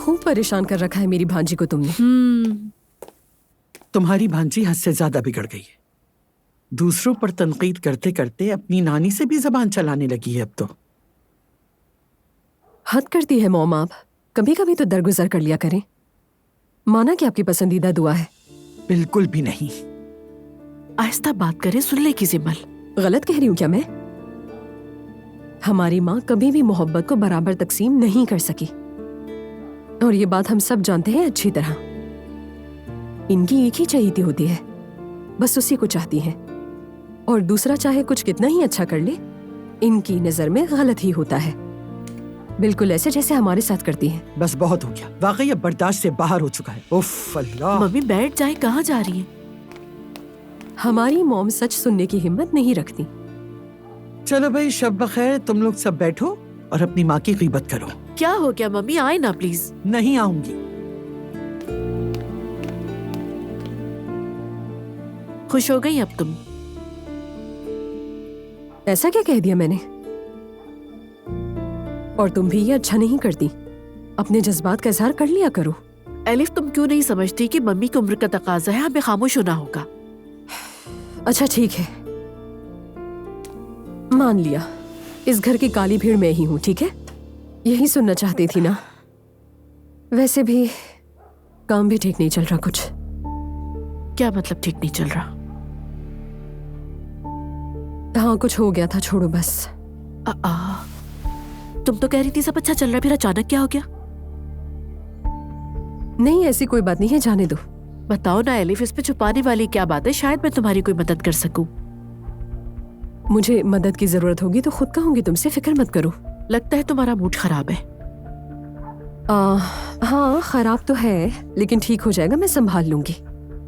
खूब परेशान कर रखा है मेरी भांजी को तुमने। तुम्हारी भांजी हद से ज्यादा बिगड़ गई है। दूसरों पर तनकीद करते करते अपनी नानी से भी जबान चलाने लगी है अब तो। हद करती है मॉम आप, कभी कभी तो दरगुजर कर लिया करें। माना कि आपकी पसंदीदा दुआ है। बिल्कुल भी नहीं। आहिस्ता बात करें, सुन ले की जिम्मल। गलत कह रही हूं क्या मैं? हमारी माँ कभी भी मोहब्बत को बराबर तकसीम नहीं कर सकी, और ये बात हम सब जानते हैं अच्छी तरह। इनकी एक ही चहीती होती है, बस उसी को चाहती हैं, और दूसरा चाहे कुछ कितना ही अच्छा कर ले, इनकी नजर में गलत ही होता है। बिल्कुल ऐसे जैसे हमारे साथ करती हैं। बस बहुत हो गया, वाकई अब बर्दाश्त से बाहर हो चुका है। उफ अल्लाह। मम्मी बैठ जाए, कहाँ जा रही है? हमारी मॉम सच सुनने की हिम्मत नहीं रखती। चलो भाई, शब बखैर। तुम लोग सब बैठो और अपनी माँ की ग़ीबत करो। क्या हो गया मम्मी, आए ना प्लीज। नहीं आऊंगी। खुश हो गई अब तुम? ऐसा क्या कह दिया मैंने? और तुम भी ये अच्छा नहीं करती, अपने जज्बात का इजहार कर लिया करो। एलिफ, तुम क्यों नहीं समझती कि मम्मी की उम्र का तकाजा है, हमें खामोश होना होगा। अच्छा ठीक है, मान लिया। इस घर की काली भीड़ मैं ही हूं, ठीक है? यही सुनना चाहती थी ना? वैसे भी काम भी ठीक नहीं चल रहा कुछ। क्या मतलब ठीक नहीं चल रहा? हाँ, कुछ हो गया था, छोड़ो बस। तुम तो कह रही थी सब अच्छा चल रहा है, फिर अचानक क्या हो गया? नहीं, ऐसी कोई बात नहीं है, जाने दो। बताओ ना एलिफ, इस पे छुपाने वाली क्या बात है? शायद मैं तुम्हारी कोई मदद कर सकूं। मुझे मदद की जरूरत होगी तो खुद कहूंगी तुमसे, फिक्र मत करो। लगता है तुम्हारा मूड खराब है। हाँ, खराब तो है, लेकिन ठीक हो जाएगा, मैं संभाल लूंगी।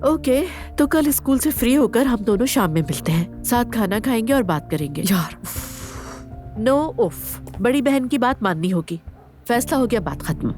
ओके, तो कल स्कूल से फ्री होकर हम दोनों शाम में मिलते हैं, साथ खाना खाएंगे और बात करेंगे। यार नो उफ, बड़ी बहन की बात माननी होगी। फैसला हो गया, बात खत्म।